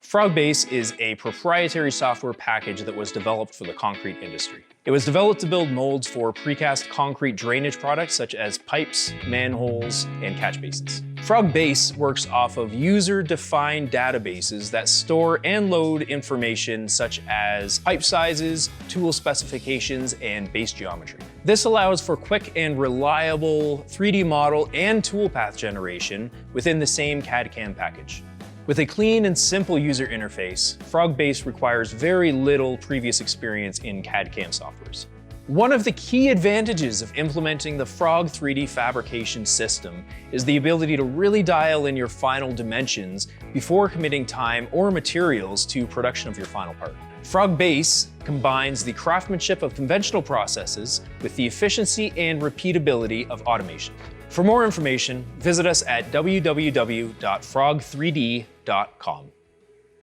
FrogBase is a proprietary software package that was developed for the concrete industry. It was developed to build molds for precast concrete drainage products such as pipes, manholes, and catch basins. FrogBase works off of user-defined databases that store and load information such as pipe sizes, tool specifications, and base geometry. This allows for quick and reliable 3D model and toolpath generation within the same CAD/CAM package. With a clean and simple user interface, FrogBase requires very little previous experience in CAD/CAM softwares. One of the key advantages of implementing the Frog 3D fabrication system is the ability to really dial in your final dimensions before committing time or materials to production of your final part. FrogBase combines the craftsmanship of conventional processes with the efficiency and repeatability of automation. For more information, visit us at www.frog3d.com.